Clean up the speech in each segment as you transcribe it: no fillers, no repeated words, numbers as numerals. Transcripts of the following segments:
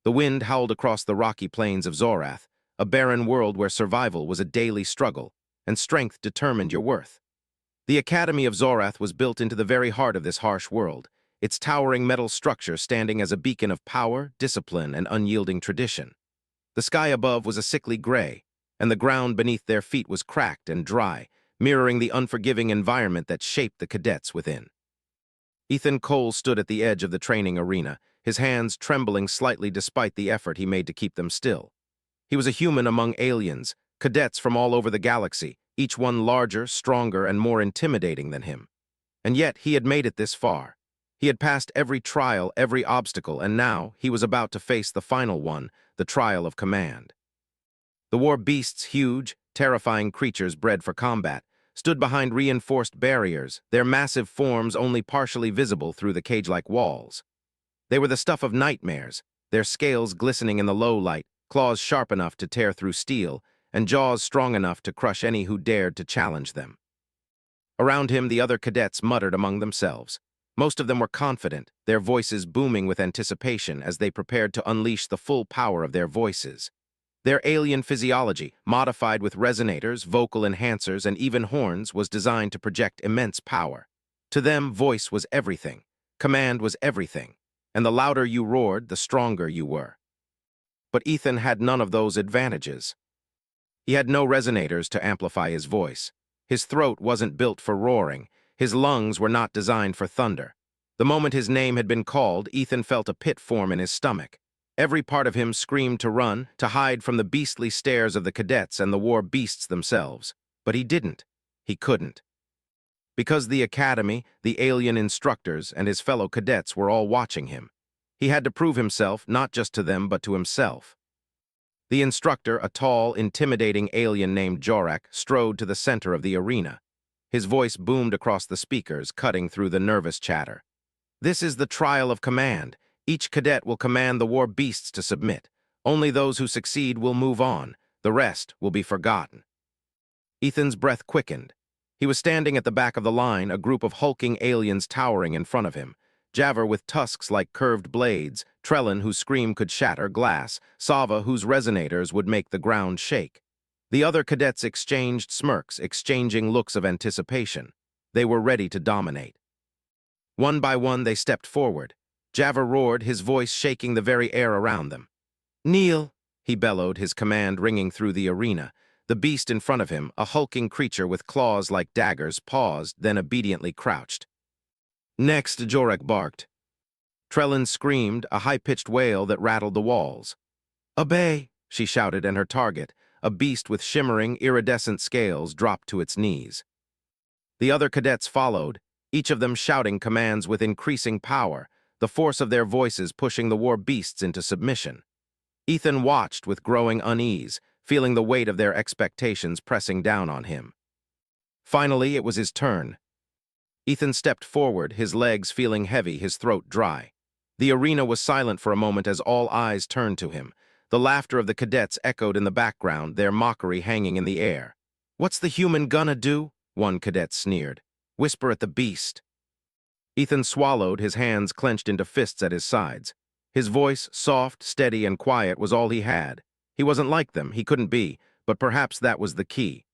The wind howled across the rocky plains of Zorath, a barren world where survival was a daily struggle, and strength determined your worth. The Academy of Zorath was built into the very heart of this harsh world, its towering metal structure standing as a beacon of power, discipline, and unyielding tradition. The sky above was a sickly gray, and the ground beneath their feet was cracked and dry, mirroring the unforgiving environment that shaped the cadets within. Ethan Cole stood at the edge of the training arena, his hands trembling slightly despite the effort he made to keep them still. He was a human among aliens, cadets from all over the galaxy, each one larger, stronger, and more intimidating than him. And yet he had made it this far. He had passed every trial, every obstacle, and now he was about to face the final one, the trial of command. The war beasts, huge, terrifying creatures bred for combat, stood behind reinforced barriers, their massive forms only partially visible through the cage-like walls. They were the stuff of nightmares, their scales glistening in the low light, claws sharp enough to tear through steel, and jaws strong enough to crush any who dared to challenge them. Around him, the other cadets muttered among themselves. Most of them were confident, their voices booming with anticipation as they prepared to unleash the full power of their voices. Their alien physiology, modified with resonators, vocal enhancers, and even horns, was designed to project immense power. To them, voice was everything, command was everything, and the louder you roared, the stronger you were. But Ethan had none of those advantages. He had no resonators to amplify his voice. His throat wasn't built for roaring. His lungs were not designed for thunder. The moment his name had been called, Ethan felt a pit form in his stomach. Every part of him screamed to run, to hide from the beastly stares of the cadets and the war beasts themselves. But he didn't. He couldn't. Because the Academy, the alien instructors, and his fellow cadets were all watching him. He had to prove himself, not just to them, but to himself. The instructor, a tall, intimidating alien named Jorak, strode to the center of the arena. His voice boomed across the speakers, cutting through the nervous chatter. This is the trial of command. Each cadet will command the war beasts to submit. Only those who succeed will move on. The rest will be forgotten. Ethan's breath quickened. He was standing at the back of the line, a group of hulking aliens towering in front of him. Javer with tusks like curved blades, Trellin whose scream could shatter glass, Sava whose resonators would make the ground shake. The other cadets exchanged smirks, exchanging looks of anticipation. They were ready to dominate. One by one, they stepped forward. Javer roared, his voice shaking the very air around them. "Kneel!" he bellowed, his command ringing through the arena. The beast in front of him, a hulking creature with claws like daggers, paused, then obediently crouched. "Next," Jorak barked. Trellin screamed, a high-pitched wail that rattled the walls. "Obey!" she shouted, and her target, a beast with shimmering, iridescent scales, dropped to its knees. The other cadets followed, each of them shouting commands with increasing power, the force of their voices pushing the war beasts into submission. Ethan watched with growing unease, feeling the weight of their expectations pressing down on him. Finally, it was his turn. Ethan stepped forward, his legs feeling heavy, his throat dry. The arena was silent for a moment as all eyes turned to him. The laughter of the cadets echoed in the background, their mockery hanging in the air. "What's the human gonna do?" one cadet sneered. "Whisper at the beast." Ethan swallowed, his hands clenched into fists at his sides. His voice, soft, steady, and quiet, was all he had. He wasn't like them, he couldn't be, but perhaps that was the key.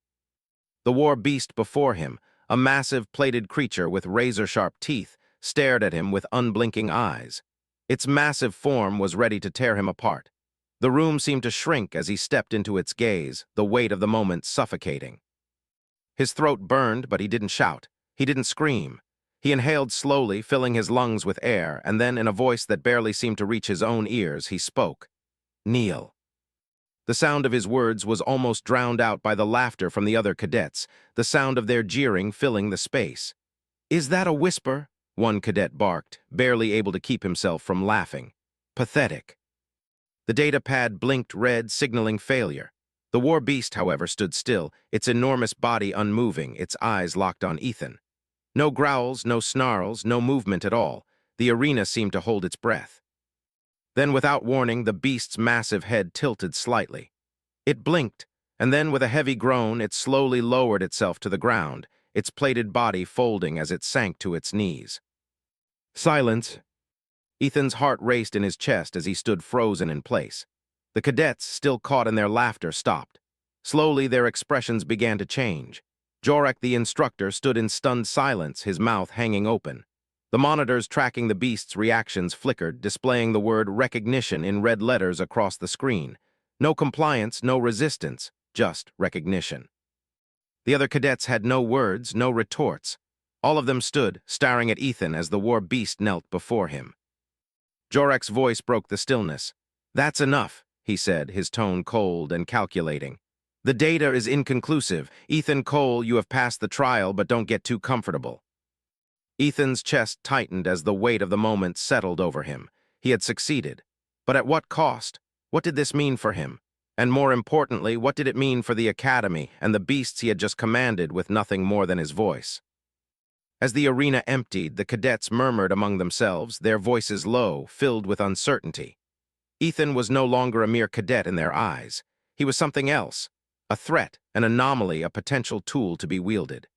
The war beast before him, a massive, plated creature with razor-sharp teeth, stared at him with unblinking eyes. Its massive form was ready to tear him apart. The room seemed to shrink as he stepped into its gaze, the weight of the moment suffocating. His throat burned, but he didn't shout. He didn't scream. He inhaled slowly, filling his lungs with air, and then in a voice that barely seemed to reach his own ears, he spoke. "Kneel." The sound of his words was almost drowned out by the laughter from the other cadets, the sound of their jeering filling the space. "Is that a whisper?" one cadet barked, barely able to keep himself from laughing. "Pathetic." The data pad blinked red, signaling failure. The war beast, however, stood still, its enormous body unmoving, its eyes locked on Ethan. No growls, no snarls, no movement at all. The arena seemed to hold its breath. Then, without warning, the beast's massive head tilted slightly. It blinked, and then, with a heavy groan, it slowly lowered itself to the ground, its plated body folding as it sank to its knees. "Silence." Ethan's heart raced in his chest as he stood frozen in place. The cadets, still caught in their laughter, stopped. Slowly, their expressions began to change. Jorek, the instructor, stood in stunned silence, his mouth hanging open. The monitors tracking the beast's reactions flickered, displaying the word recognition in red letters across the screen. No compliance, no resistance, just recognition. The other cadets had no words, no retorts. All of them stood, staring at Ethan as the war beast knelt before him. Jorek's voice broke the stillness. "That's enough," he said, his tone cold and calculating. "The data is inconclusive. Ethan Cole, you have passed the trial, but don't get too comfortable." Ethan's chest tightened as the weight of the moment settled over him. He had succeeded. But at what cost? What did this mean for him? And more importantly, what did it mean for the Academy and the beasts he had just commanded with nothing more than his voice? As the arena emptied, the cadets murmured among themselves, their voices low, filled with uncertainty. Ethan was no longer a mere cadet in their eyes. He was something else, a threat, an anomaly, a potential tool to be wielded.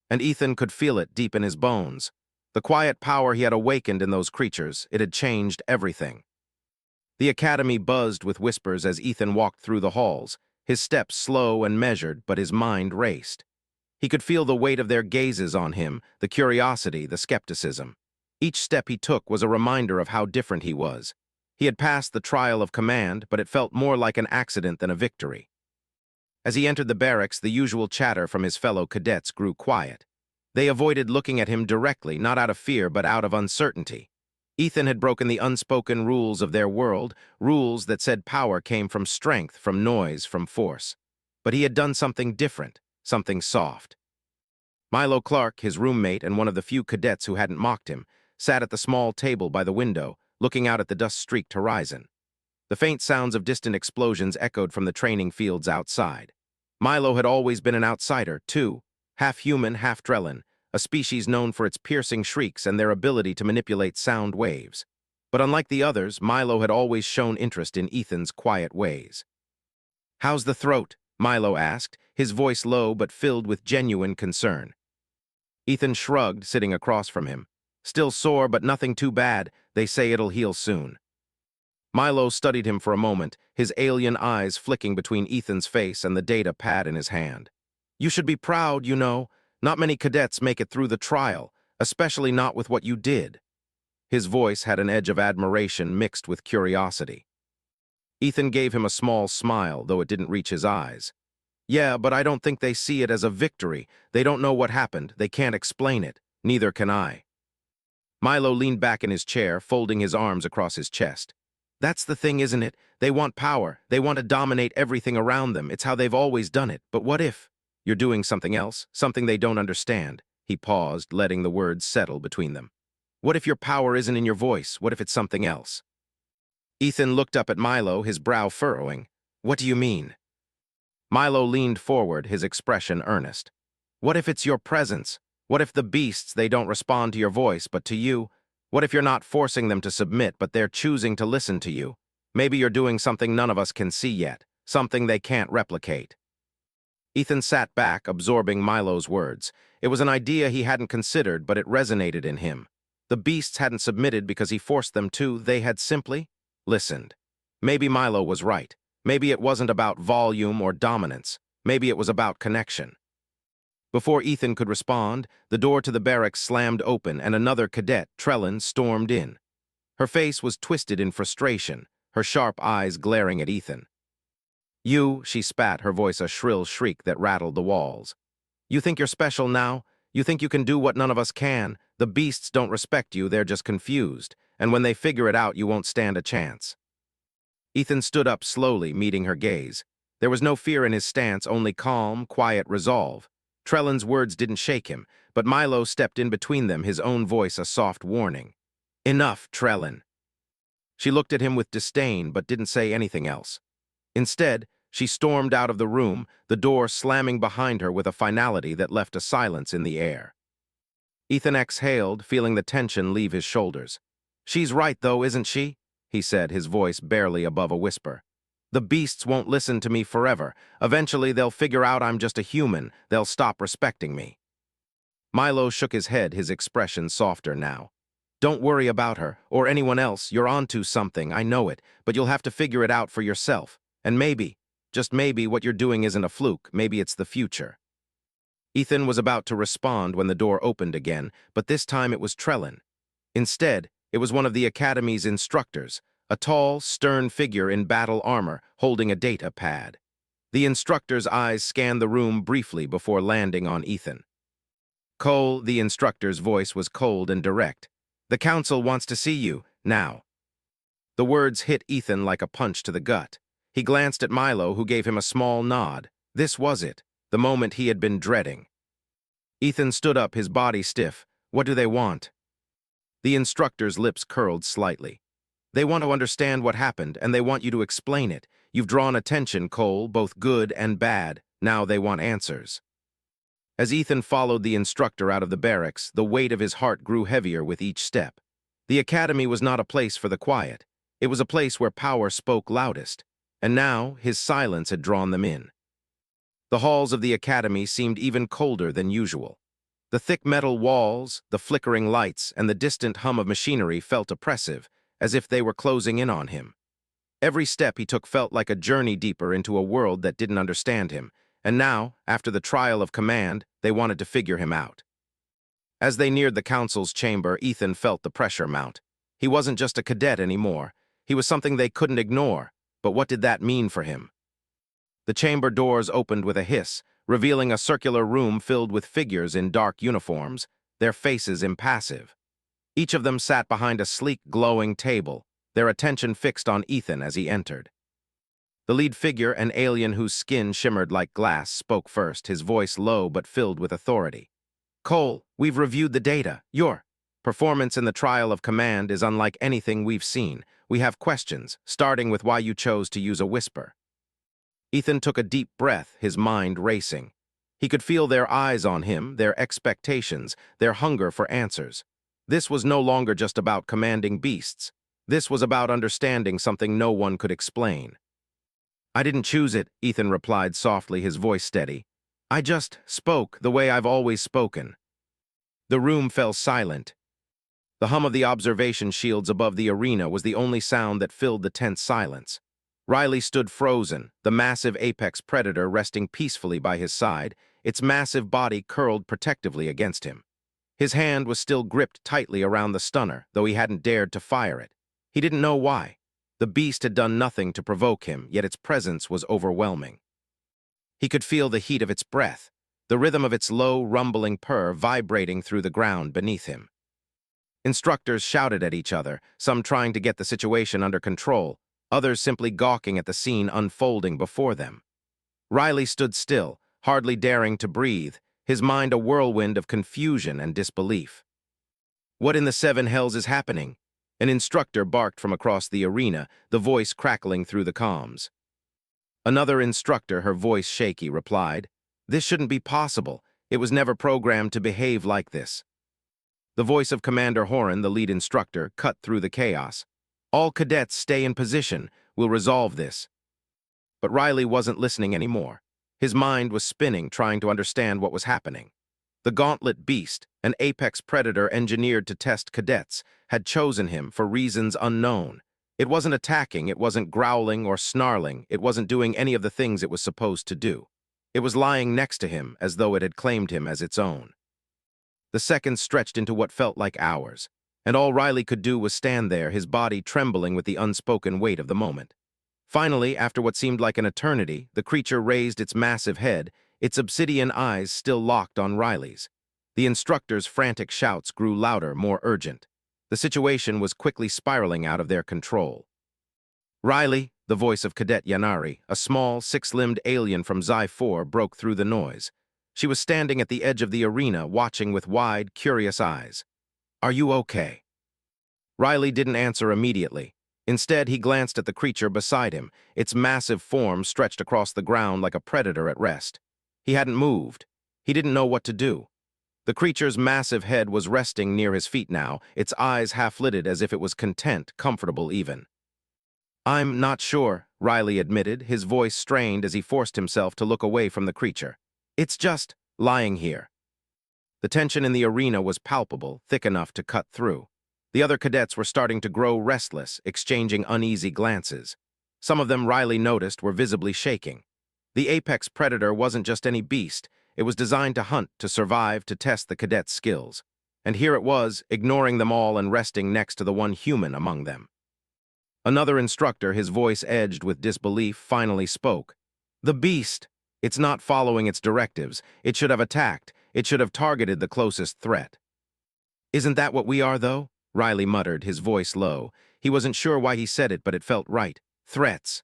And Ethan could feel it deep in his bones. The quiet power he had awakened in those creatures, it had changed everything. The Academy buzzed with whispers as Ethan walked through the halls, his steps slow and measured, but his mind raced. He could feel the weight of their gazes on him, the curiosity, the skepticism. Each step he took was a reminder of how different he was. He had passed the trial of command, but it felt more like an accident than a victory. As he entered the barracks, the usual chatter from his fellow cadets grew quiet. They avoided looking at him directly, not out of fear, but out of uncertainty. Ethan had broken the unspoken rules of their world, rules that said power came from strength, from noise, from force. But he had done something different, something soft. Milo Clark, his roommate and one of the few cadets who hadn't mocked him, sat at the small table by the window, looking out at the dust-streaked horizon. The faint sounds of distant explosions echoed from the training fields outside. Milo had always been an outsider, too, half human, half Drellin, a species known for its piercing shrieks and their ability to manipulate sound waves. But unlike the others, Milo had always shown interest in Ethan's quiet ways. "How's the throat?" Milo asked, his voice low but filled with genuine concern. Ethan shrugged, sitting across from him. "Still sore, but nothing too bad. They say it'll heal soon." Milo studied him for a moment, his alien eyes flicking between Ethan's face and the data pad in his hand. "You should be proud, you know. Not many cadets make it through the trial, especially not with what you did." His voice had an edge of admiration mixed with curiosity. Ethan gave him a small smile, though it didn't reach his eyes. "Yeah, but I don't think they see it as a victory. They don't know what happened. They can't explain it. Neither can I." Milo leaned back in his chair, folding his arms across his chest. "That's the thing, isn't it? They want power. They want to dominate everything around them. It's how they've always done it. But what if you're doing something else, something they don't understand?" He paused, letting the words settle between them. "What if your power isn't in your voice? What if it's something else?" Ethan looked up at Milo, his brow furrowing. "What do you mean?" Milo leaned forward, his expression earnest. "What if it's your presence? What if the beasts, they don't respond to your voice, but to you? What if you're not forcing them to submit, but they're choosing to listen to you? Maybe you're doing something none of us can see yet, something they can't replicate." Ethan sat back, absorbing Milo's words. It was an idea he hadn't considered, but it resonated in him. The beasts hadn't submitted because he forced them to, they had simply listened. Maybe Milo was right. Maybe it wasn't about volume or dominance. Maybe it was about connection. Before Ethan could respond, the door to the barracks slammed open and another cadet, Trellin, stormed in. Her face was twisted in frustration, her sharp eyes glaring at Ethan. "You," she spat, her voice a shrill shriek that rattled the walls. "You think you're special now? You think you can do what none of us can? The beasts don't respect you, they're just confused. And when they figure it out, you won't stand a chance." Ethan stood up slowly, meeting her gaze. There was no fear in his stance, only calm, quiet resolve. Trellin's words didn't shake him, but Milo stepped in between them, his own voice a soft warning. "Enough, Trellin." She looked at him with disdain, but didn't say anything else. Instead, she stormed out of the room, the door slamming behind her with a finality that left a silence in the air. Ethan exhaled, feeling the tension leave his shoulders. "She's right, though, isn't she?" he said, his voice barely above a whisper. "The beasts won't listen to me forever. Eventually, they'll figure out I'm just a human. They'll stop respecting me." Milo shook his head, his expression softer now. Don't worry about her, or anyone else. You're onto something, I know it, but you'll have to figure it out for yourself. And maybe, just maybe, what you're doing isn't a fluke, maybe it's the future. Ethan was about to respond when the door opened again, but this time it was Trellin. Instead, it was one of the Academy's instructors, a tall, stern figure in battle armor, holding a data pad. The instructor's eyes scanned the room briefly before landing on Ethan. Cole, the instructor's voice was cold and direct. The council wants to see you, now. The words hit Ethan like a punch to the gut. He glanced at Milo, who gave him a small nod. This was it, the moment he had been dreading. Ethan stood up, his body stiff. What do they want? The instructor's lips curled slightly. They want to understand what happened, and they want you to explain it. You've drawn attention, Cole, both good and bad. Now they want answers. As Ethan followed the instructor out of the barracks, the weight of his heart grew heavier with each step. The academy was not a place for the quiet. It was a place where power spoke loudest. And now, his silence had drawn them in. The halls of the academy seemed even colder than usual. The thick metal walls, the flickering lights, and the distant hum of machinery felt oppressive, as if they were closing in on him. Every step he took felt like a journey deeper into a world that didn't understand him, and now, after the trial of command, they wanted to figure him out. As they neared the council's chamber, Ethan felt the pressure mount. He wasn't just a cadet anymore. He was something they couldn't ignore, but what did that mean for him? The chamber doors opened with a hiss, revealing a circular room filled with figures in dark uniforms, their faces impassive. Each of them sat behind a sleek, glowing table, their attention fixed on Ethan as he entered. The lead figure, an alien whose skin shimmered like glass, spoke first, his voice low but filled with authority. Cole, we've reviewed the data. Your performance in the trial of command is unlike anything we've seen. We have questions, starting with why you chose to use a whisper. Ethan took a deep breath, his mind racing. He could feel their eyes on him, their expectations, their hunger for answers. This was no longer just about commanding beasts. This was about understanding something no one could explain. I didn't choose it, Ethan replied softly, his voice steady. I just spoke the way I've always spoken. The room fell silent. The hum of the observation shields above the arena was the only sound that filled the tense silence. Riley stood frozen, the massive apex predator resting peacefully by his side, its massive body curled protectively against him. His hand was still gripped tightly around the stunner, though he hadn't dared to fire it. He didn't know why. The beast had done nothing to provoke him, yet its presence was overwhelming. He could feel the heat of its breath, the rhythm of its low, rumbling purr vibrating through the ground beneath him. Instructors shouted at each other, some trying to get the situation under control, others simply gawking at the scene unfolding before them. Riley stood still, hardly daring to breathe, his mind a whirlwind of confusion and disbelief. What in the seven hells is happening? An instructor barked from across the arena, the voice crackling through the comms. Another instructor, her voice shaky, replied, This shouldn't be possible. It was never programmed to behave like this. The voice of Commander Horan, the lead instructor, cut through the chaos. All cadets stay in position. We'll resolve this. But Riley wasn't listening anymore. His mind was spinning, trying to understand what was happening. The gauntlet beast, an apex predator engineered to test cadets, had chosen him for reasons unknown. It wasn't attacking, it wasn't growling or snarling, it wasn't doing any of the things it was supposed to do. It was lying next to him as though it had claimed him as its own. The seconds stretched into what felt like hours, and all Riley could do was stand there, his body trembling with the unspoken weight of the moment. Finally, after what seemed like an eternity, the creature raised its massive head, its obsidian eyes still locked on Riley's. The instructor's frantic shouts grew louder, more urgent. The situation was quickly spiraling out of their control. Riley, the voice of Cadet Yanari, a small, six-limbed alien from Xi-4, broke through the noise. She was standing at the edge of the arena, watching with wide, curious eyes. Are you okay? Riley didn't answer immediately. Instead, he glanced at the creature beside him, its massive form stretched across the ground like a predator at rest. He hadn't moved. He didn't know what to do. The creature's massive head was resting near his feet now, its eyes half-lidded as if it was content, comfortable even. I'm not sure, Riley admitted, his voice strained as he forced himself to look away from the creature. It's just lying here. The tension in the arena was palpable, thick enough to cut through. The other cadets were starting to grow restless, exchanging uneasy glances. Some of them Riley noticed were visibly shaking. The apex predator wasn't just any beast. It was designed to hunt, to survive, to test the cadets' skills. And here it was, ignoring them all and resting next to the one human among them. Another instructor, his voice edged with disbelief, finally spoke. The beast! It's not following its directives. It should have attacked. It should have targeted the closest threat. Isn't that what we are, though? Riley muttered, his voice low. He wasn't sure why he said it, but it felt right. Threats.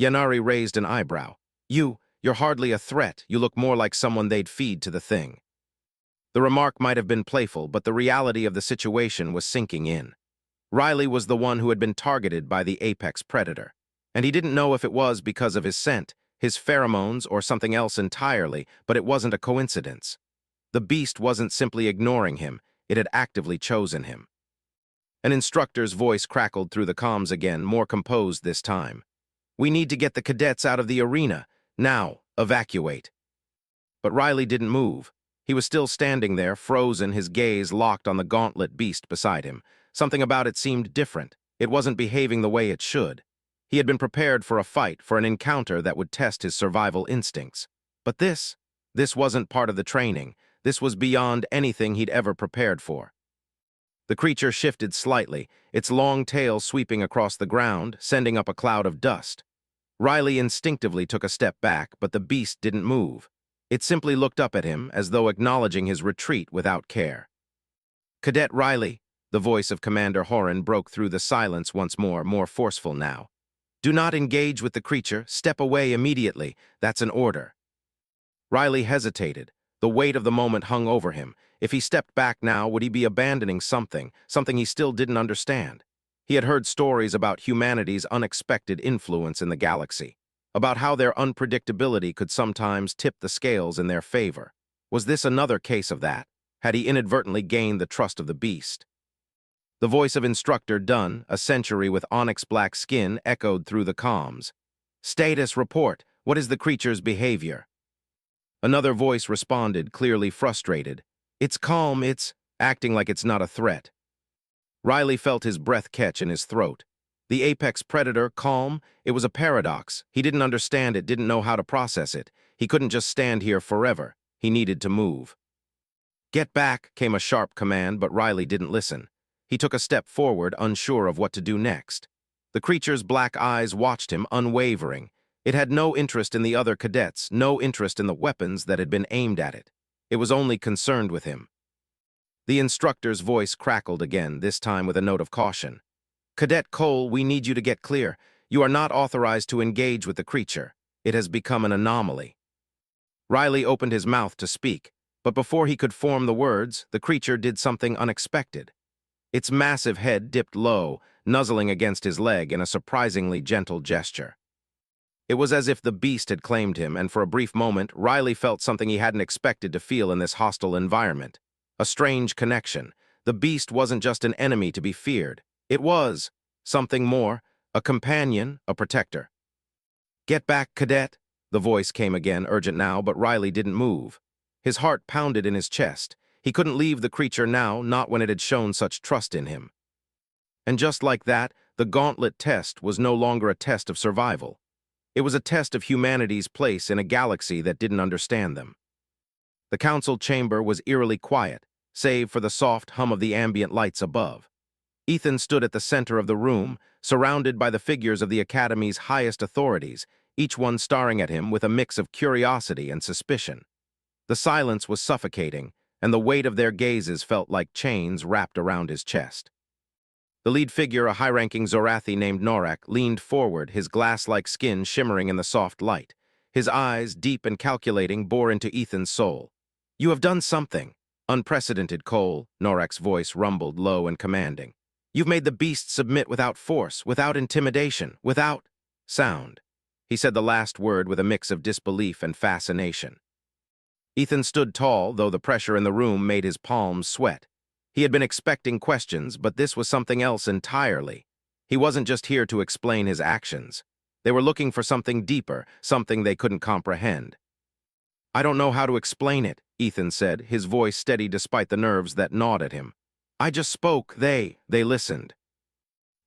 Yanari raised an eyebrow. You're hardly a threat. You look more like someone they'd feed to the thing. The remark might have been playful, but the reality of the situation was sinking in. Riley was the one who had been targeted by the apex predator. And he didn't know if it was because of his scent, his pheromones, or something else entirely, but it wasn't a coincidence. The beast wasn't simply ignoring him. It had actively chosen him. An instructor's voice crackled through the comms again, more composed this time. We need to get the cadets out of the arena. Now, evacuate. But Riley didn't move. He was still standing there, frozen, his gaze locked on the gauntlet beast beside him. Something about it seemed different. It wasn't behaving the way it should. He had been prepared for a fight, for an encounter that would test his survival instincts. But this wasn't part of the training. This was beyond anything he'd ever prepared for. The creature shifted slightly, its long tail sweeping across the ground, sending up a cloud of dust. Riley instinctively took a step back, but the beast didn't move. It simply looked up at him, as though acknowledging his retreat without care. Cadet Riley, the voice of Commander Horan broke through the silence once more forceful now. Do not engage with the creature. Step away immediately. That's an order. Riley hesitated. The weight of the moment hung over him. If he stepped back now, would he be abandoning something he still didn't understand? He had heard stories about humanity's unexpected influence in the galaxy, about how their unpredictability could sometimes tip the scales in their favor. Was this another case of that? Had he inadvertently gained the trust of the beast? The voice of Instructor Dunn, a century with onyx-black skin, echoed through the comms. Status report. What is the creature's behavior? Another voice responded, clearly frustrated. It's calm, it's acting like it's not a threat. Riley felt his breath catch in his throat. The apex predator, calm? It was a paradox. He didn't understand it, didn't know how to process it. He couldn't just stand here forever. He needed to move. Get back, came a sharp command, but Riley didn't listen. He took a step forward, unsure of what to do next. The creature's black eyes watched him, unwavering. It had no interest in the other cadets, no interest in the weapons that had been aimed at it. It was only concerned with him. The instructor's voice crackled again, this time with a note of caution. Cadet Cole, we need you to get clear. You are not authorized to engage with the creature. It has become an anomaly. Riley opened his mouth to speak, but before he could form the words, the creature did something unexpected. Its massive head dipped low, nuzzling against his leg in a surprisingly gentle gesture. It was as if the beast had claimed him, and for a brief moment, Riley felt something he hadn't expected to feel in this hostile environment. A strange connection. The beast wasn't just an enemy to be feared. It was something more, a companion, a protector. Get back, Cadet. The voice came again, urgent now, but Riley didn't move. His heart pounded in his chest. He couldn't leave the creature now, not when it had shown such trust in him. And just like that, the gauntlet test was no longer a test of survival. It was a test of humanity's place in a galaxy that didn't understand them. The council chamber was eerily quiet, save for the soft hum of the ambient lights above. Ethan stood at the center of the room, surrounded by the figures of the Academy's highest authorities, each one staring at him with a mix of curiosity and suspicion. The silence was suffocating, and the weight of their gazes felt like chains wrapped around his chest. The lead figure, a high-ranking Zorathi named Norak, leaned forward, his glass-like skin shimmering in the soft light. His eyes, deep and calculating, bore into Ethan's soul. You have done something. Unprecedented, Cole, Norak's voice rumbled low and commanding. You've made the beast submit without force, without intimidation, without sound. He said the last word with a mix of disbelief and fascination. Ethan stood tall, though the pressure in the room made his palms sweat. He had been expecting questions, but this was something else entirely. He wasn't just here to explain his actions. They were looking for something deeper, something they couldn't comprehend. I don't know how to explain it, Ethan said, his voice steady despite the nerves that gnawed at him. I just spoke. They listened.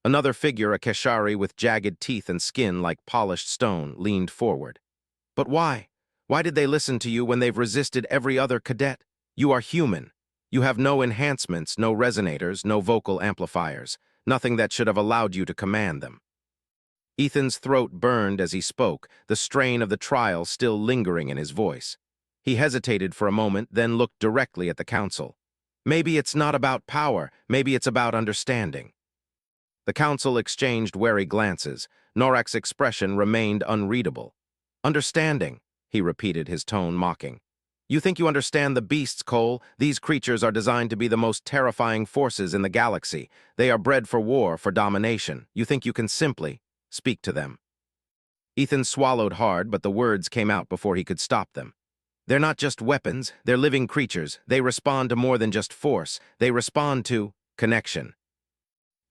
Another figure, a Keshari with jagged teeth and skin like polished stone, leaned forward. But why? Why did they listen to you when they've resisted every other cadet? You are human. You have no enhancements, no resonators, no vocal amplifiers, nothing that should have allowed you to command them. Ethan's throat burned as he spoke, the strain of the trial still lingering in his voice. He hesitated for a moment, then looked directly at the council. Maybe it's not about power, maybe it's about understanding. The council exchanged wary glances. Norak's expression remained unreadable. Understanding, he repeated, his tone mocking. You think you understand the beasts, Cole? These creatures are designed to be the most terrifying forces in the galaxy. They are bred for war, for domination. You think you can simply speak to them? Ethan swallowed hard, but the words came out before he could stop them. They're not just weapons, they're living creatures. They respond to more than just force. They respond to connection.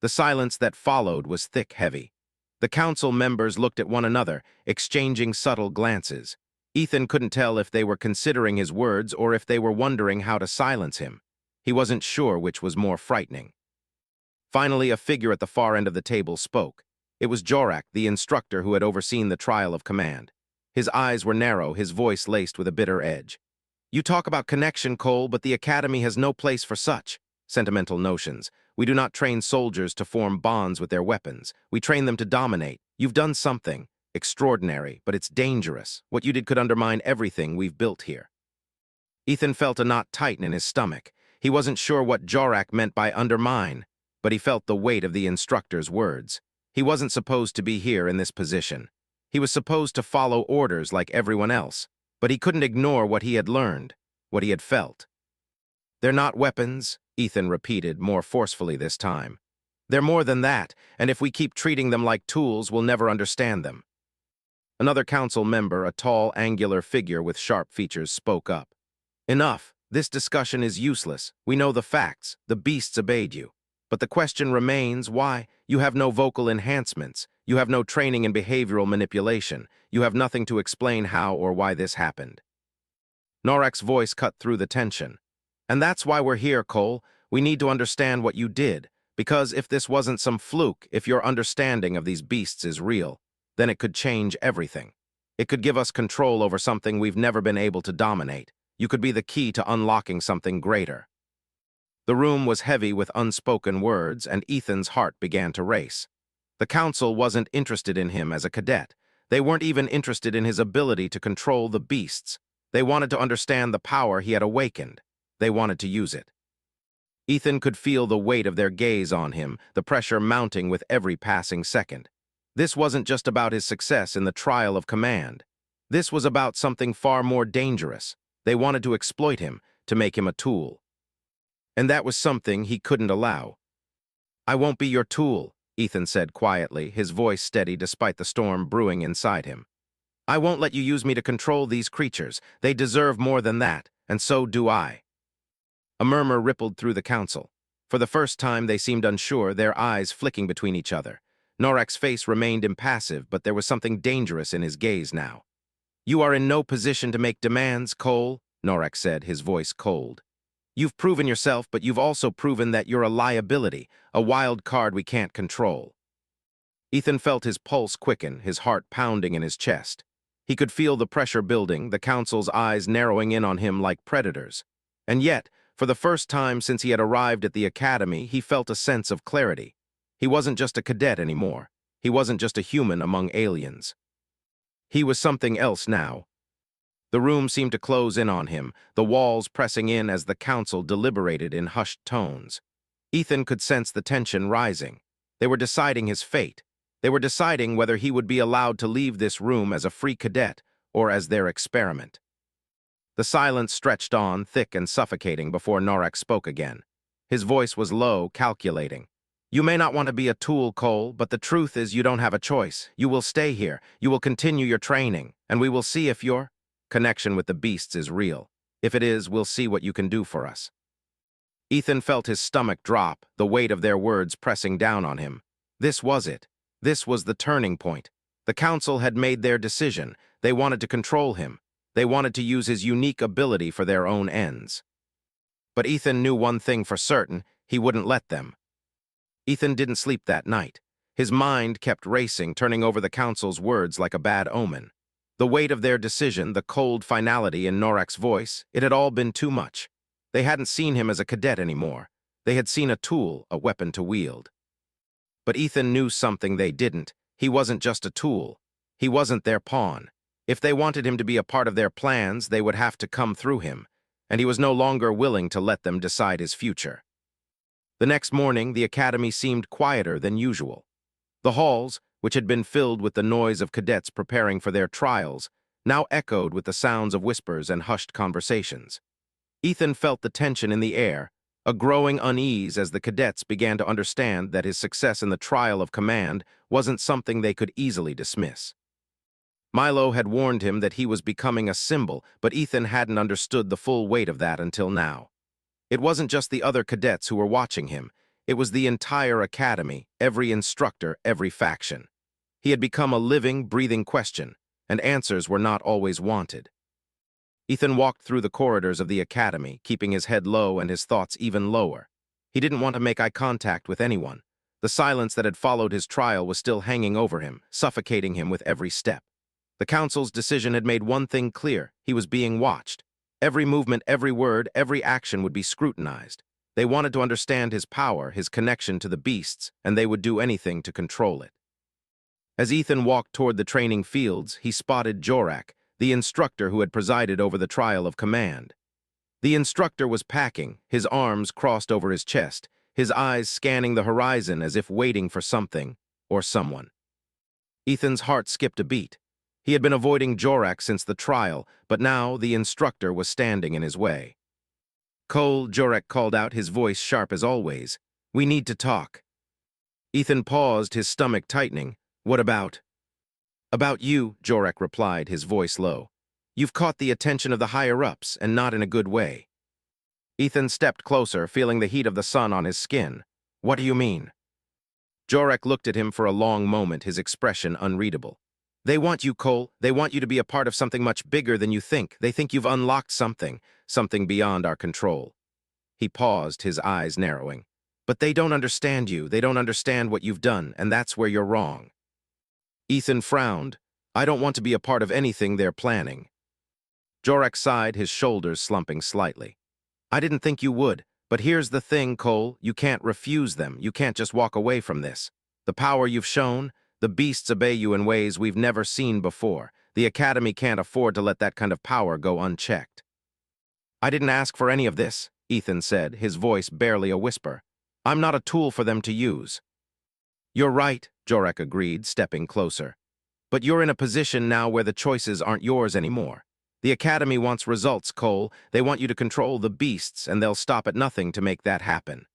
The silence that followed was thick, heavy. The council members looked at one another, exchanging subtle glances. Ethan couldn't tell if they were considering his words or if they were wondering how to silence him. He wasn't sure which was more frightening. Finally, a figure at the far end of the table spoke. It was Jorak, the instructor who had overseen the trial of command. His eyes were narrow, his voice laced with a bitter edge. You talk about connection, Cole, but the Academy has no place for such sentimental notions. We do not train soldiers to form bonds with their weapons. We train them to dominate. You've done something extraordinary, but it's dangerous. What you did could undermine everything we've built here. Ethan felt a knot tighten in his stomach. He wasn't sure what Jorak meant by undermine, but he felt the weight of the instructor's words. He wasn't supposed to be here in this position. He was supposed to follow orders like everyone else, but he couldn't ignore what he had learned, what he had felt. They're not weapons, Ethan repeated, more forcefully this time. They're more than that, and if we keep treating them like tools, we'll never understand them. Another council member, a tall, angular figure with sharp features, spoke up. Enough. This discussion is useless. We know the facts. The beasts obeyed you. But the question remains, why? You have no vocal enhancements. You have no training in behavioral manipulation. You have nothing to explain how or why this happened. Norak's voice cut through the tension. And that's why we're here, Cole. We need to understand what you did. Because if this wasn't some fluke, if your understanding of these beasts is real, then it could change everything. It could give us control over something we've never been able to dominate. You could be the key to unlocking something greater. The room was heavy with unspoken words, and Ethan's heart began to race. The council wasn't interested in him as a cadet. They weren't even interested in his ability to control the beasts. They wanted to understand the power he had awakened. They wanted to use it. Ethan could feel the weight of their gaze on him, the pressure mounting with every passing second. This wasn't just about his success in the trial of command. This was about something far more dangerous. They wanted to exploit him, to make him a tool. And that was something he couldn't allow. I won't be your tool, Ethan said quietly, his voice steady despite the storm brewing inside him. I won't let you use me to control these creatures. They deserve more than that, and so do I. A murmur rippled through the council. For the first time, they seemed unsure, their eyes flicking between each other. Norak's face remained impassive, but there was something dangerous in his gaze now. You are in no position to make demands, Cole, Norak said, his voice cold. You've proven yourself, but you've also proven that you're a liability, a wild card we can't control. Ethan felt his pulse quicken, his heart pounding in his chest. He could feel the pressure building, the council's eyes narrowing in on him like predators. And yet, for the first time since he had arrived at the academy, he felt a sense of clarity. He wasn't just a cadet anymore. He wasn't just a human among aliens. He was something else now. The room seemed to close in on him, the walls pressing in as the council deliberated in hushed tones. Ethan could sense the tension rising. They were deciding his fate. They were deciding whether he would be allowed to leave this room as a free cadet or as their experiment. The silence stretched on, thick and suffocating, before Norak spoke again. His voice was low, calculating. You may not want to be a tool, Cole, but the truth is you don't have a choice. You will stay here. You will continue your training, and we will see if your connection with the beasts is real. If it is, we'll see what you can do for us. Ethan felt his stomach drop, the weight of their words pressing down on him. This was it. This was the turning point. The council had made their decision. They wanted to control him. They wanted to use his unique ability for their own ends. But Ethan knew one thing for certain. He wouldn't let them. Ethan didn't sleep that night. His mind kept racing, turning over the council's words like a bad omen. The weight of their decision, the cold finality in Norak's voice, it had all been too much. They hadn't seen him as a cadet anymore. They had seen a tool, a weapon to wield. But Ethan knew something they didn't. He wasn't just a tool. He wasn't their pawn. If they wanted him to be a part of their plans, they would have to come through him, and he was no longer willing to let them decide his future. The next morning, the academy seemed quieter than usual. The halls, which had been filled with the noise of cadets preparing for their trials, now echoed with the sounds of whispers and hushed conversations. Ethan felt the tension in the air, a growing unease as the cadets began to understand that his success in the trial of command wasn't something they could easily dismiss. Milo had warned him that he was becoming a symbol, but Ethan hadn't understood the full weight of that until now. It wasn't just the other cadets who were watching him. It was the entire academy, every instructor, every faction. He had become a living, breathing question, and answers were not always wanted. Ethan walked through the corridors of the academy, keeping his head low and his thoughts even lower. He didn't want to make eye contact with anyone. The silence that had followed his trial was still hanging over him, suffocating him with every step. The council's decision had made one thing clear: he was being watched. Every movement, every word, every action would be scrutinized. They wanted to understand his power, his connection to the beasts, and they would do anything to control it. As Ethan walked toward the training fields, he spotted Jorak, the instructor who had presided over the trial of command. The instructor was packing, his arms crossed over his chest, his eyes scanning the horizon as if waiting for something or someone. Ethan's heart skipped a beat. He had been avoiding Jorak since the trial, but now the instructor was standing in his way. "Cole," Jorak called out, his voice sharp as always. "We need to talk." Ethan paused, his stomach tightening. "What about?" "About you," Jorak replied, his voice low. "You've caught the attention of the higher-ups, and not in a good way." Ethan stepped closer, feeling the heat of the sun on his skin. "What do you mean?" Jorak looked at him for a long moment, his expression unreadable. "They want you, Cole. They want you to be a part of something much bigger than you think. They think you've unlocked something beyond our control." He paused, his eyes narrowing. "But they don't understand you. They don't understand what you've done, and that's where you're wrong." Ethan frowned. "I don't want to be a part of anything they're planning." Jorak sighed, his shoulders slumping slightly. "I didn't think you would, but here's the thing, Cole. You can't refuse them. You can't just walk away from this. The power you've shown, the beasts obey you in ways we've never seen before. The Academy can't afford to let that kind of power go unchecked." "I didn't ask for any of this," Ethan said, his voice barely a whisper. "I'm not a tool for them to use." "You're right," Jorak agreed, stepping closer. "But you're in a position now where the choices aren't yours anymore. The Academy wants results, Cole. They want you to control the beasts, and they'll stop at nothing to make that happen."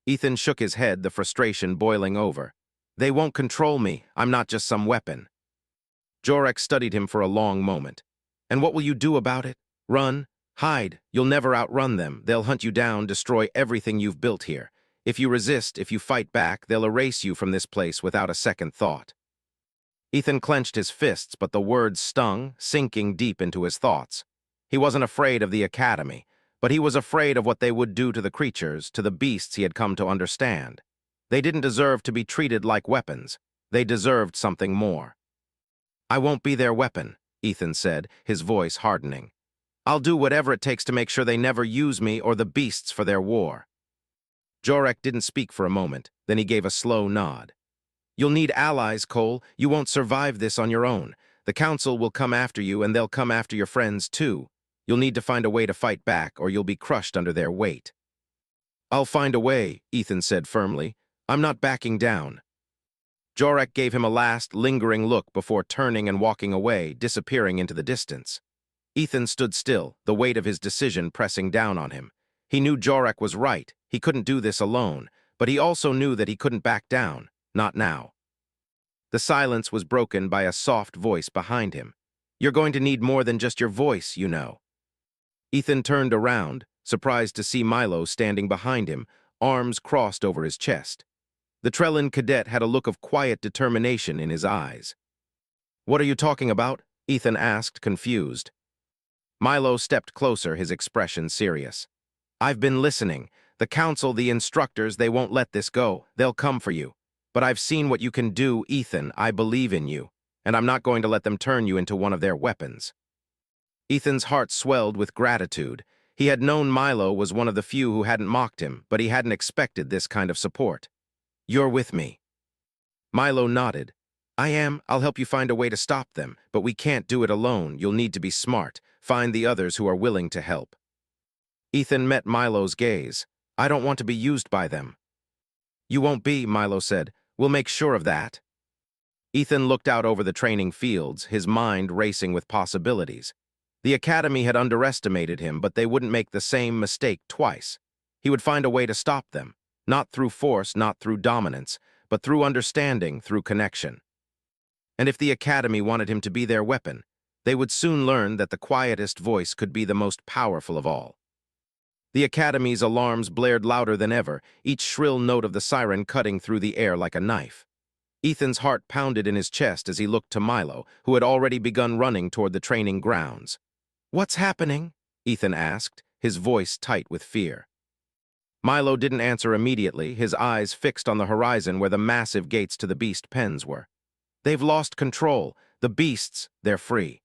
Ethan shook his head, the frustration boiling over. "They won't control me. I'm not just some weapon." Jorak studied him for a long moment. "And what will you do about it? Run? Hide? You'll never outrun them. They'll hunt you down, destroy everything you've built here. If you resist, if you fight back, they'll erase you from this place without a second thought." Ethan clenched his fists, but the words stung, sinking deep into his thoughts. He wasn't afraid of the Academy, but he was afraid of what they would do to the creatures, to the beasts he had come to understand. They didn't deserve to be treated like weapons. They deserved something more. "I won't be their weapon," Ethan said, his voice hardening. "I'll do whatever it takes to make sure they never use me or the beasts for their war." Jorak didn't speak for a moment, then he gave a slow nod. "You'll need allies, Cole. You won't survive this on your own. The Council will come after you, and they'll come after your friends, too. You'll need to find a way to fight back, or you'll be crushed under their weight." "I'll find a way," Ethan said firmly. "I'm not backing down." Jorak gave him a last, lingering look before turning and walking away, disappearing into the distance. Ethan stood still, the weight of his decision pressing down on him. He knew Jorak was right. He couldn't do this alone, but he also knew that he couldn't back down. Not now. The silence was broken by a soft voice behind him. "You're going to need more than just your voice, you know." Ethan turned around, surprised to see Milo standing behind him, arms crossed over his chest. The Trellin cadet had a look of quiet determination in his eyes. "What are you talking about?" Ethan asked, confused. Milo stepped closer, his expression serious. "I've been listening. The council, the instructors, they won't let this go. They'll come for you. But I've seen what you can do, Ethan. I believe in you. And I'm not going to let them turn you into one of their weapons. Ethan's heart swelled with gratitude. He had known Milo was one of the few who hadn't mocked him, but he hadn't expected this kind of support. You're with me. Milo nodded. I am. I'll help you find a way to stop them, but we can't do it alone. You'll need to be smart. Find the others who are willing to help. Ethan met Milo's gaze. I don't want to be used by them. You won't be, Milo said. We'll make sure of that. Ethan looked out over the training fields, his mind racing with possibilities. The Academy had underestimated him, but they wouldn't make the same mistake twice. He would find a way to stop them, not through force, not through dominance, but through understanding, through connection. And if the Academy wanted him to be their weapon, they would soon learn that the quietest voice could be the most powerful of all. The Academy's alarms blared louder than ever, each shrill note of the siren cutting through the air like a knife. Ethan's heart pounded in his chest as he looked to Milo, who had already begun running toward the training grounds. What's happening? Ethan asked, his voice tight with fear. Milo didn't answer immediately, his eyes fixed on the horizon where the massive gates to the beast pens were. They've lost control. The beasts, they're free.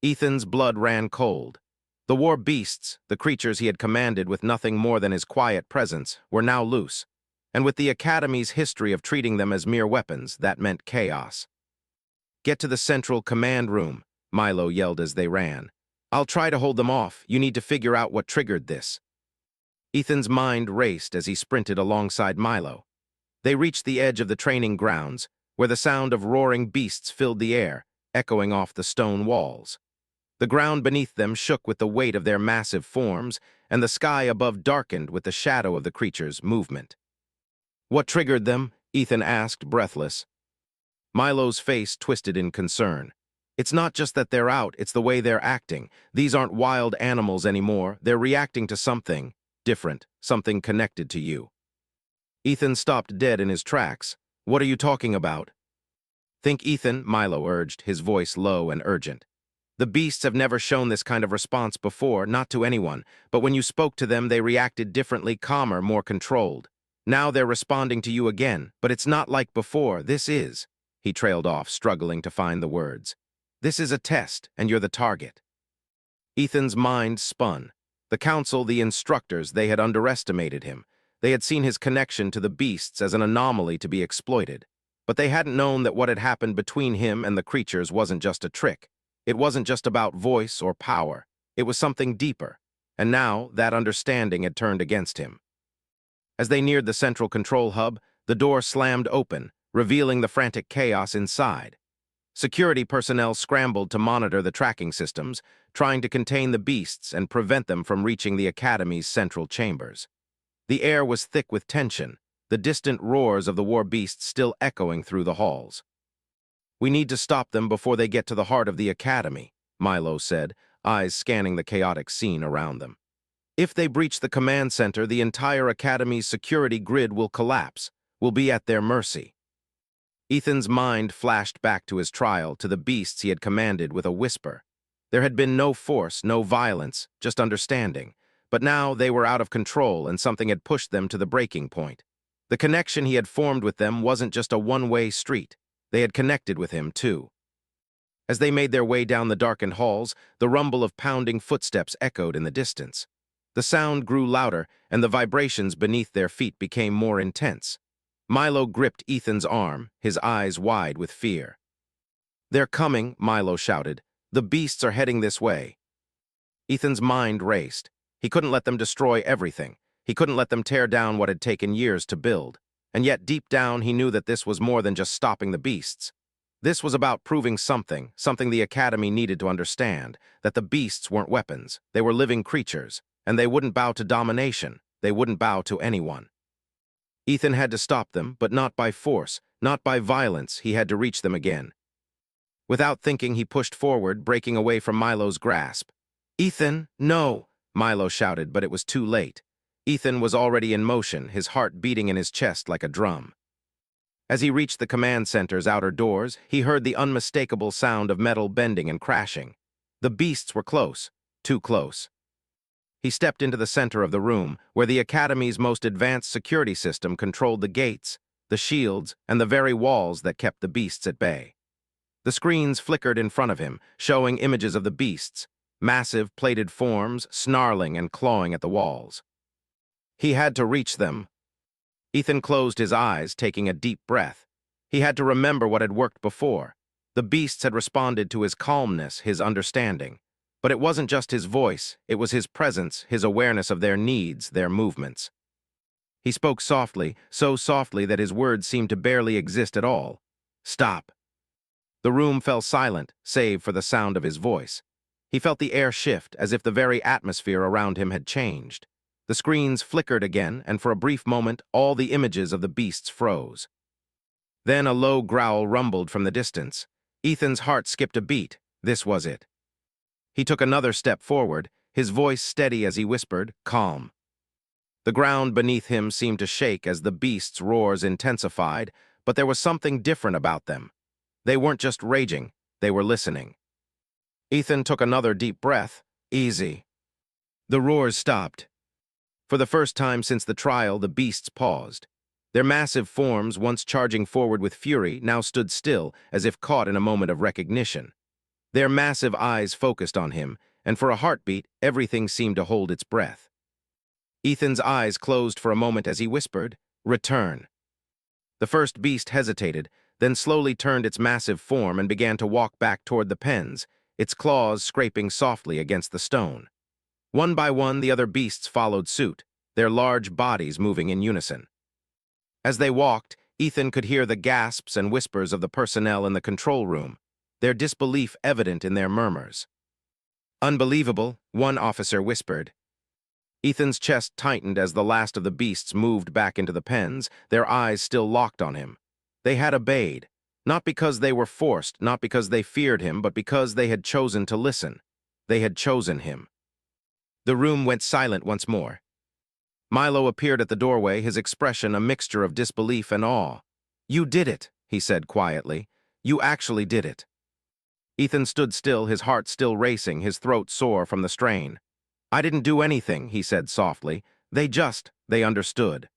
Ethan's blood ran cold. The war beasts, the creatures he had commanded with nothing more than his quiet presence, were now loose. And with the Academy's history of treating them as mere weapons, that meant chaos. Get to the central command room, Milo yelled as they ran. I'll try to hold them off. You need to figure out what triggered this. Ethan's mind raced as he sprinted alongside Milo. They reached the edge of the training grounds, where the sound of roaring beasts filled the air, echoing off the stone walls. The ground beneath them shook with the weight of their massive forms, and the sky above darkened with the shadow of the creatures' movement. What triggered them? Ethan asked, breathless. Milo's face twisted in concern. It's not just that they're out, it's the way they're acting. These aren't wild animals anymore. They're reacting to something different, something connected to you. Ethan stopped dead in his tracks. What are you talking about? Think, Ethan, Milo urged, his voice low and urgent. The beasts have never shown this kind of response before, not to anyone, but when you spoke to them, they reacted differently, calmer, more controlled. Now they're responding to you again, but it's not like before. This is, he trailed off, struggling to find the words. This is a test, and you're the target. Ethan's mind spun. The council, the instructors, they had underestimated him. They had seen his connection to the beasts as an anomaly to be exploited. But they hadn't known that what had happened between him and the creatures wasn't just a trick. It wasn't just about voice or power. It was something deeper. And now, that understanding had turned against him. As they neared the central control hub, the door slammed open, revealing the frantic chaos inside. Security personnel scrambled to monitor the tracking systems, trying to contain the beasts and prevent them from reaching the Academy's central chambers. The air was thick with tension, the distant roars of the war beasts still echoing through the halls. We need to stop them before they get to the heart of the Academy, Milo said, eyes scanning the chaotic scene around them. If they breach the command center, the entire Academy's security grid will collapse, will be at their mercy. Ethan's mind flashed back to his trial, to the beasts he had commanded with a whisper. There had been no force, no violence, just understanding. But now they were out of control and something had pushed them to the breaking point. The connection he had formed with them wasn't just a one-way street. They had connected with him, too. As they made their way down the darkened halls, the rumble of pounding footsteps echoed in the distance. The sound grew louder, and the vibrations beneath their feet became more intense. Milo gripped Ethan's arm, his eyes wide with fear. They're coming, Milo shouted. The beasts are heading this way. Ethan's mind raced. He couldn't let them destroy everything. He couldn't let them tear down what had taken years to build. And yet deep down he knew that this was more than just stopping the beasts. This was about proving something the Academy needed to understand, that the beasts weren't weapons, they were living creatures, and they wouldn't bow to domination, they wouldn't bow to anyone. Ethan had to stop them, but not by force, not by violence. He had to reach them again. Without thinking, he pushed forward, breaking away from Milo's grasp. Ethan, no, Milo shouted, but it was too late. Ethan was already in motion, his heart beating in his chest like a drum. As he reached the command center's outer doors, he heard the unmistakable sound of metal bending and crashing. The beasts were close, too close. He stepped into the center of the room, where the Academy's most advanced security system controlled the gates, the shields, and the very walls that kept the beasts at bay. The screens flickered in front of him, showing images of the beasts, massive plated forms snarling and clawing at the walls. He had to reach them. Ethan closed his eyes, taking a deep breath. He had to remember what had worked before. The beasts had responded to his calmness, his understanding. But it wasn't just his voice, it was his presence, his awareness of their needs, their movements. He spoke softly, so softly that his words seemed to barely exist at all. "Stop." The room fell silent, save for the sound of his voice. He felt the air shift, as if the very atmosphere around him had changed. The screens flickered again, and for a brief moment, all the images of the beasts froze. Then a low growl rumbled from the distance. Ethan's heart skipped a beat. This was it. He took another step forward, his voice steady as he whispered, "Calm." The ground beneath him seemed to shake as the beasts' roars intensified, but there was something different about them. They weren't just raging, they were listening. Ethan took another deep breath. Easy. The roars stopped. For the first time since the trial, the beasts paused. Their massive forms, once charging forward with fury, now stood still, as if caught in a moment of recognition. Their massive eyes focused on him, and for a heartbeat, everything seemed to hold its breath. Ethan's eyes closed for a moment as he whispered, "Return." The first beast hesitated, then slowly turned its massive form and began to walk back toward the pens, its claws scraping softly against the stone. One by one, the other beasts followed suit, their large bodies moving in unison. As they walked, Ethan could hear the gasps and whispers of the personnel in the control room, their disbelief evident in their murmurs. "Unbelievable," one officer whispered. Ethan's chest tightened as the last of the beasts moved back into the pens, their eyes still locked on him. They had obeyed, not because they were forced, not because they feared him, but because they had chosen to listen. They had chosen him. The room went silent once more. Milo appeared at the doorway, his expression a mixture of disbelief and awe. "You did it," he said quietly. "You actually did it." Ethan stood still, his heart still racing, his throat sore from the strain. "I didn't do anything," he said softly. They understood."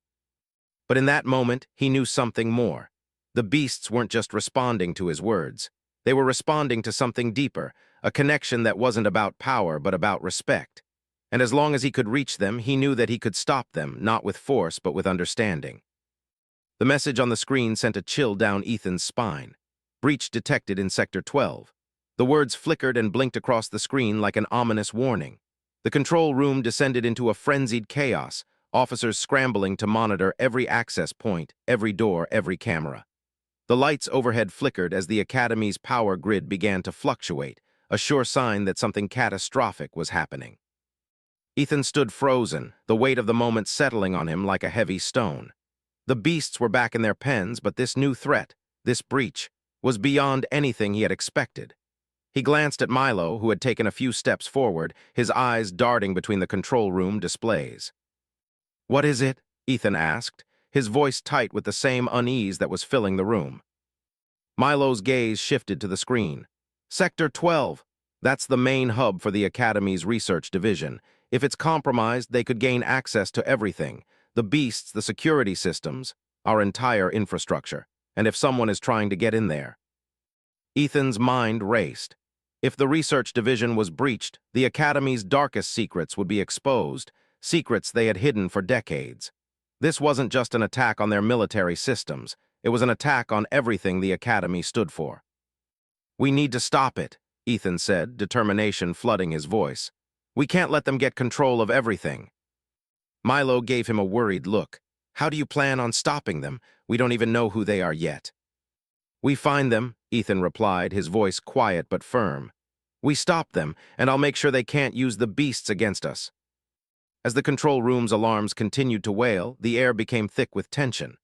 But in that moment, he knew something more. The beasts weren't just responding to his words. They were responding to something deeper, a connection that wasn't about power, but about respect. And as long as he could reach them, he knew that he could stop them, not with force, but with understanding. The message on the screen sent a chill down Ethan's spine. "Breach detected in Sector 12. The words flickered and blinked across the screen like an ominous warning. The control room descended into a frenzied chaos, officers scrambling to monitor every access point, every door, every camera. The lights overhead flickered as the Academy's power grid began to fluctuate, a sure sign that something catastrophic was happening. Ethan stood frozen, the weight of the moment settling on him like a heavy stone. The beasts were back in their pens, but this new threat, this breach, was beyond anything he had expected. He glanced at Milo, who had taken a few steps forward, his eyes darting between the control room displays. "What is it?" Ethan asked, his voice tight with the same unease that was filling the room. Milo's gaze shifted to the screen. "Sector 12. That's the main hub for the Academy's research division. If it's compromised, they could gain access to everything. The beasts, the security systems, our entire infrastructure. And if someone is trying to get in there." Ethan's mind raced. If the research division was breached, the Academy's darkest secrets would be exposed, secrets they had hidden for decades. This wasn't just an attack on their military systems, it was an attack on everything the Academy stood for. "We need to stop it," Ethan said, determination flooding his voice. "We can't let them get control of everything." Milo gave him a worried look. "How do you plan on stopping them? We don't even know who they are yet." "We find them," Ethan replied, his voice quiet but firm. "We stop them, and I'll make sure they can't use the beasts against us." As the control room's alarms continued to wail, the air became thick with tension.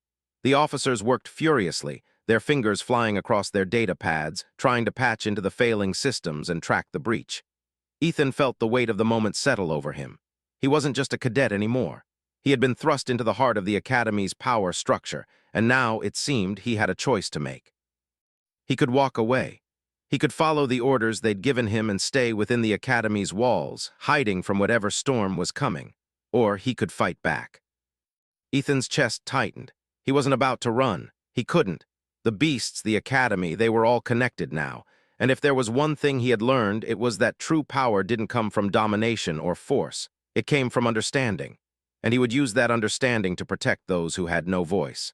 The officers worked furiously, their fingers flying across their data pads, trying to patch into the failing systems and track the breach. Ethan felt the weight of the moment settle over him. He wasn't just a cadet anymore. He had been thrust into the heart of the Academy's power structure, and now, it seemed, he had a choice to make. He could walk away. He could follow the orders they'd given him and stay within the academy's walls, hiding from whatever storm was coming. Or he could fight back. Ethan's chest tightened. He wasn't about to run. He couldn't. The beasts, the academy, they were all connected now. And if there was one thing he had learned, it was that true power didn't come from domination or force. It came from understanding. And he would use that understanding to protect those who had no voice.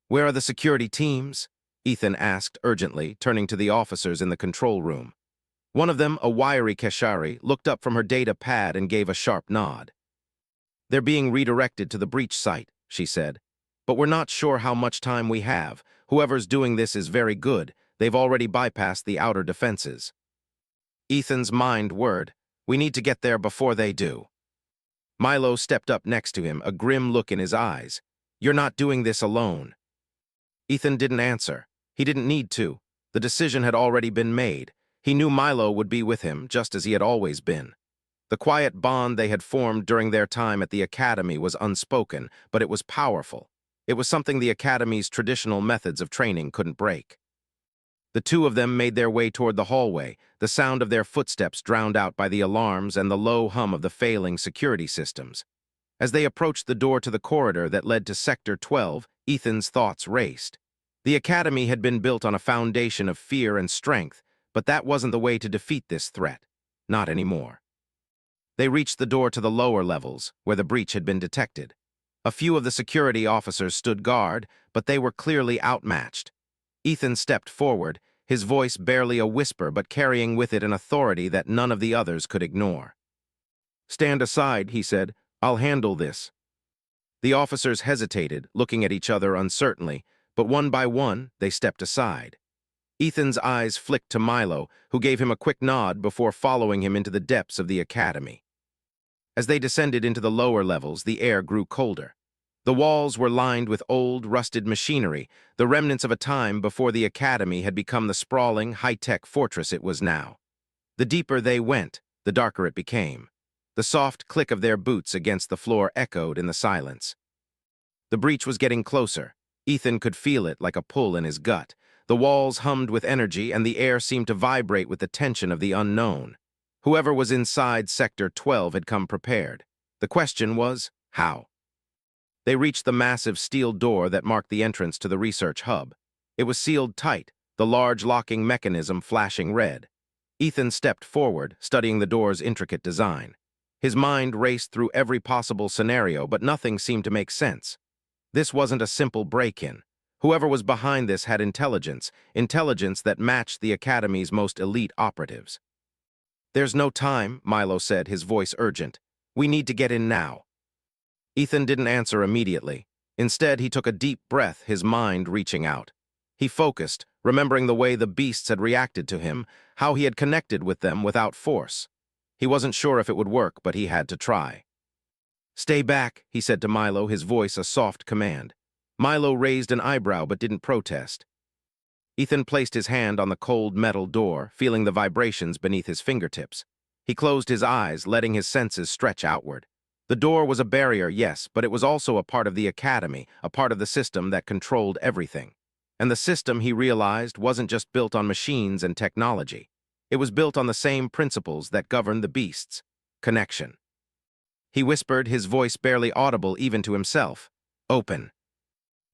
"Where are the security teams?" Ethan asked urgently, turning to the officers in the control room. One of them, a wiry Keshari, looked up from her data pad and gave a sharp nod. "They're being redirected to the breach site," she said. "But we're not sure how much time we have. Whoever's doing this is very good. They've already bypassed the outer defenses." Ethan's mind whirred. "We need to get there before they do." Milo stepped up next to him, a grim look in his eyes. "You're not doing this alone." Ethan didn't answer. He didn't need to. The decision had already been made. He knew Milo would be with him, just as he had always been. The quiet bond they had formed during their time at the academy was unspoken, but it was powerful. It was something the academy's traditional methods of training couldn't break. The two of them made their way toward the hallway, the sound of their footsteps drowned out by the alarms and the low hum of the failing security systems. As they approached the door to the corridor that led to Sector 12, Ethan's thoughts raced. The academy had been built on a foundation of fear and strength, but that wasn't the way to defeat this threat. Not anymore. They reached the door to the lower levels, where the breach had been detected. A few of the security officers stood guard, but they were clearly outmatched. Ethan stepped forward, his voice barely a whisper but carrying with it an authority that none of the others could ignore. "Stand aside," he said. "I'll handle this." The officers hesitated, looking at each other uncertainly, but one by one, they stepped aside. Ethan's eyes flicked to Milo, who gave him a quick nod before following him into the depths of the academy. As they descended into the lower levels, the air grew colder. The walls were lined with old, rusted machinery, the remnants of a time before the academy had become the sprawling, high-tech fortress it was now. The deeper they went, the darker it became. The soft click of their boots against the floor echoed in the silence. The breach was getting closer. Ethan could feel it like a pull in his gut. The walls hummed with energy, and the air seemed to vibrate with the tension of the unknown. Whoever was inside Sector 12 had come prepared. The question was, how? They reached the massive steel door that marked the entrance to the research hub. It was sealed tight, the large locking mechanism flashing red. Ethan stepped forward, studying the door's intricate design. His mind raced through every possible scenario, but nothing seemed to make sense. This wasn't a simple break-in. Whoever was behind this had intelligence that matched the Academy's most elite operatives. "There's no time," Milo said, his voice urgent. "We need to get in now." Ethan didn't answer immediately. Instead, he took a deep breath, his mind reaching out. He focused, remembering the way the beasts had reacted to him, how he had connected with them without force. He wasn't sure if it would work, but he had to try. "Stay back," he said to Milo, his voice a soft command. Milo raised an eyebrow but didn't protest. Ethan placed his hand on the cold metal door, feeling the vibrations beneath his fingertips. He closed his eyes, letting his senses stretch outward. The door was a barrier, yes, but it was also a part of the academy, a part of the system that controlled everything. And the system, he realized, wasn't just built on machines and technology. It was built on the same principles that govern the beasts: connection. He whispered, his voice barely audible even to himself. "Open."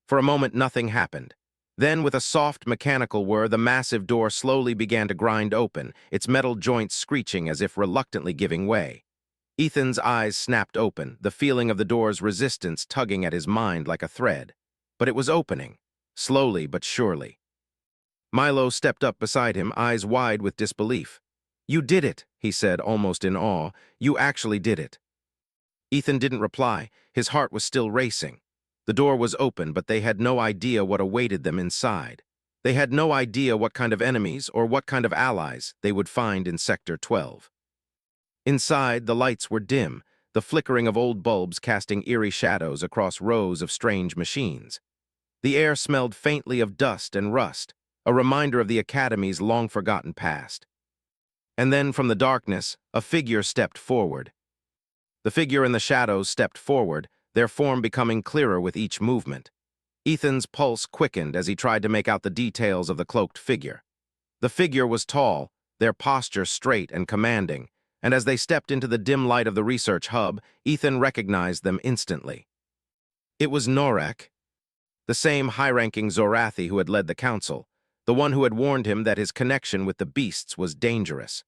For a moment, nothing happened. Then, with a soft mechanical whir, the massive door slowly began to grind open, its metal joints screeching as if reluctantly giving way. Ethan's eyes snapped open, the feeling of the door's resistance tugging at his mind like a thread. But it was opening, slowly but surely. Milo stepped up beside him, eyes wide with disbelief. "You did it," he said, almost in awe. "You actually did it." Ethan didn't reply. His heart was still racing. The door was open, but they had no idea what awaited them inside. They had no idea what kind of enemies or what kind of allies they would find in Sector 12. Inside, the lights were dim, the flickering of old bulbs casting eerie shadows across rows of strange machines. The air smelled faintly of dust and rust, a reminder of the Academy's long-forgotten past. And then, from the darkness, a figure stepped forward. The figure in the shadows stepped forward, their form becoming clearer with each movement. Ethan's pulse quickened as he tried to make out the details of the cloaked figure. The figure was tall, their posture straight and commanding, and as they stepped into the dim light of the research hub, Ethan recognized them instantly. It was Norek, the same high-ranking Zorathi who had led the council, the one who had warned him that his connection with the beasts was dangerous.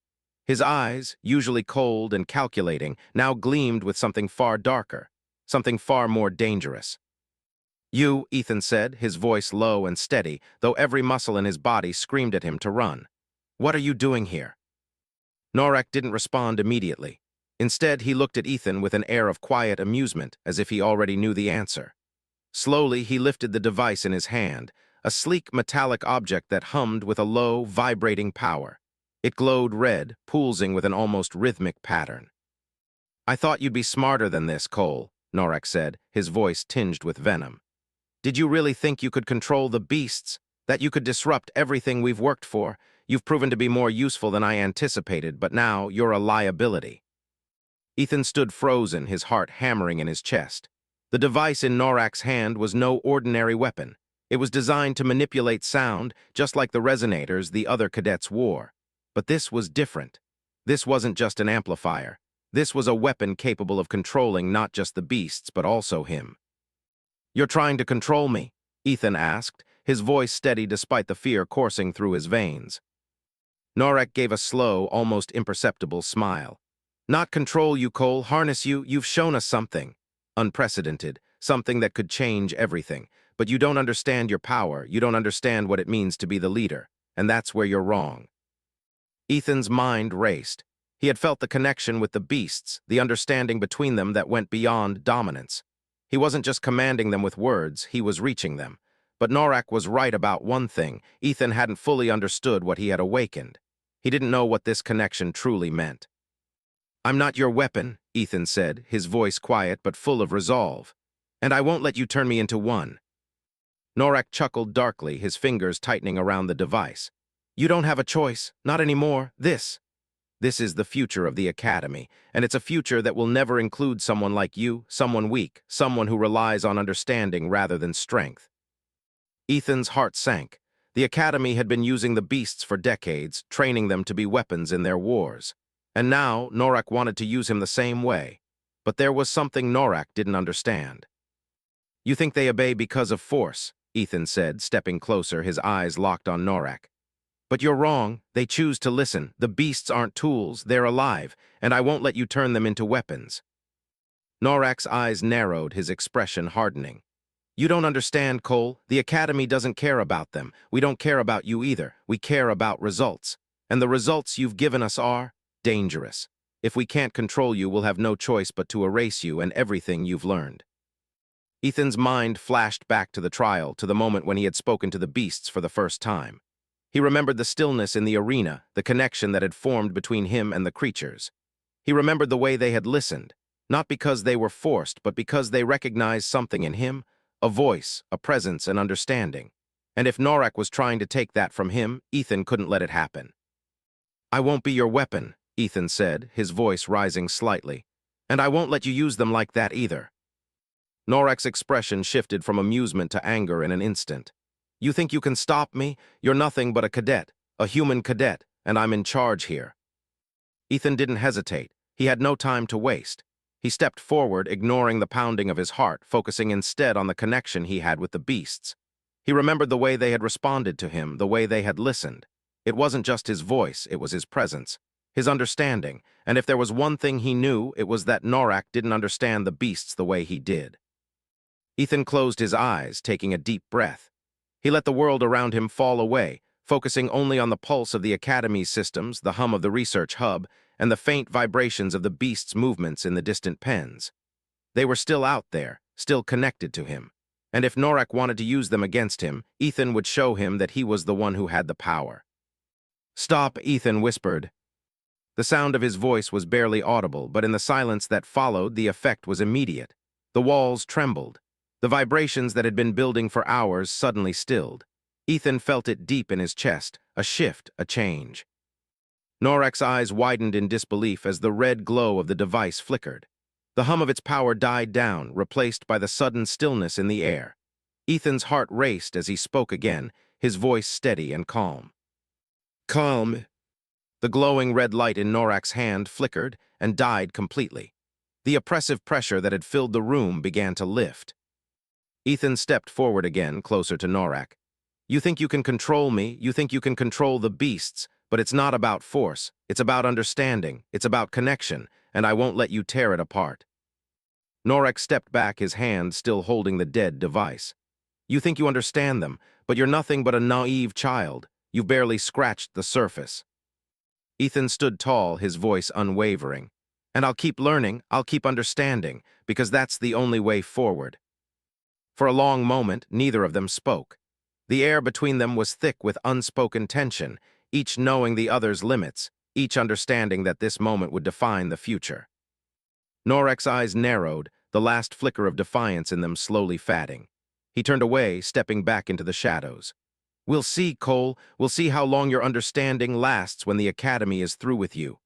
His eyes, usually cold and calculating, now gleamed with something far darker, something far more dangerous. "You," Ethan said, his voice low and steady, though every muscle in his body screamed at him to run. "What are you doing here?" Norek didn't respond immediately. Instead, he looked at Ethan with an air of quiet amusement, as if he already knew the answer. Slowly, he lifted the device in his hand, a sleek metallic object that hummed with a low, vibrating power. It glowed red, pulsing with an almost rhythmic pattern. "I thought you'd be smarter than this, Cole," Norek said, his voice tinged with venom. "Did you really think you could control the beasts? That you could disrupt everything we've worked for? You've proven to be more useful than I anticipated, but now you're a liability." Ethan stood frozen, his heart hammering in his chest. The device in Norak's hand was no ordinary weapon. It was designed to manipulate sound, just like the resonators the other cadets wore. But this was different. This wasn't just an amplifier. This was a weapon capable of controlling not just the beasts, but also him. "You're trying to control me?" Ethan asked, his voice steady despite the fear coursing through his veins. Norek gave a slow, almost imperceptible smile. "Not control you, Cole, harness you. You've shown us something. Unprecedented, something that could change everything. But you don't understand your power, you don't understand what it means to be the leader, and that's where you're wrong." Ethan's mind raced. He had felt the connection with the beasts, the understanding between them that went beyond dominance. He wasn't just commanding them with words, he was reaching them. But Norek was right about one thing: Ethan hadn't fully understood what he had awakened. He didn't know what this connection truly meant. "I'm not your weapon," Ethan said, his voice quiet but full of resolve. "And I won't let you turn me into one." Norek chuckled darkly, his fingers tightening around the device. "You don't have a choice, not anymore. This is the future of the Academy, and it's a future that will never include someone like you, someone weak, someone who relies on understanding rather than strength." Ethan's heart sank. The Academy had been using the beasts for decades, training them to be weapons in their wars. And now, Norek wanted to use him the same way. But there was something Norek didn't understand. "You think they obey because of force," Ethan said, stepping closer, his eyes locked on Norek. "But you're wrong. They choose to listen. The beasts aren't tools, they're alive, and I won't let you turn them into weapons." Norek's eyes narrowed, his expression hardening. "You don't understand, Cole. The Academy doesn't care about them. We don't care about you either. We care about results. And the results you've given us are dangerous. If we can't control you, we'll have no choice but to erase you and everything you've learned." Ethan's mind flashed back to the trial, to the moment when he had spoken to the beasts for the first time. He remembered the stillness in the arena, the connection that had formed between him and the creatures. He remembered the way they had listened, not because they were forced, but because they recognized something in him, a voice, a presence, an understanding. And if Norek was trying to take that from him, Ethan couldn't let it happen. "I won't be your weapon," Ethan said, his voice rising slightly. "And I won't let you use them like that either." Norek's expression shifted from amusement to anger in an instant. "You think you can stop me? You're nothing but a cadet, a human cadet, and I'm in charge here." Ethan didn't hesitate. He had no time to waste. He stepped forward, ignoring the pounding of his heart, focusing instead on the connection he had with the beasts. He remembered the way they had responded to him, the way they had listened. It wasn't just his voice, it was his presence, his understanding, and if there was one thing he knew, it was that Norek didn't understand the beasts the way he did. Ethan closed his eyes, taking a deep breath. He let the world around him fall away, focusing only on the pulse of the Academy's systems, the hum of the research hub, and the faint vibrations of the beasts' movements in the distant pens. They were still out there, still connected to him. And if Norek wanted to use them against him, Ethan would show him that he was the one who had the power. "Stop," Ethan whispered. The sound of his voice was barely audible, but in the silence that followed, the effect was immediate. The walls trembled. The vibrations that had been building for hours suddenly stilled. Ethan felt it deep in his chest, a shift, a change. Norek's eyes widened in disbelief as the red glow of the device flickered. The hum of its power died down, replaced by the sudden stillness in the air. Ethan's heart raced as he spoke again, his voice steady and calm. Calm. The glowing red light in Norak's hand flickered and died completely. The oppressive pressure that had filled the room began to lift. Ethan stepped forward again, closer to Norak. You think you can control me, you think you can control the beasts, but it's not about force, it's about understanding, it's about connection, and I won't let you tear it apart. Norak stepped back, his hand still holding the dead device. You think you understand them, but you're nothing but a naive child. You've barely scratched the surface. Ethan stood tall, his voice unwavering. And I'll keep learning, I'll keep understanding, because that's the only way forward. For a long moment, neither of them spoke. The air between them was thick with unspoken tension, each knowing the other's limits, each understanding that this moment would define the future. Norak's eyes narrowed, the last flicker of defiance in them slowly fading. He turned away, stepping back into the shadows. We'll see, Cole. We'll see how long your understanding lasts when the Academy is through with you.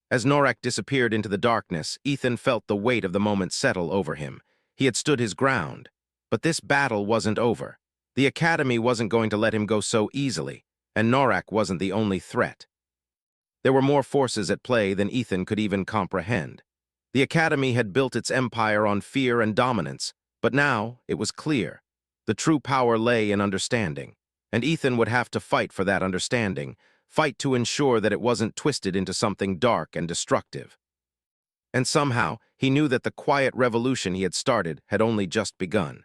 As Norak disappeared into the darkness, Ethan felt the weight of the moment settle over him. He had stood his ground. But this battle wasn't over. The Academy wasn't going to let him go so easily, and Norak wasn't the only threat. There were more forces at play than Ethan could even comprehend. The Academy had built its empire on fear and dominance, but now it was clear. The true power lay in understanding, and Ethan would have to fight for that understanding, fight to ensure that it wasn't twisted into something dark and destructive. And somehow, he knew that the quiet revolution he had started had only just begun.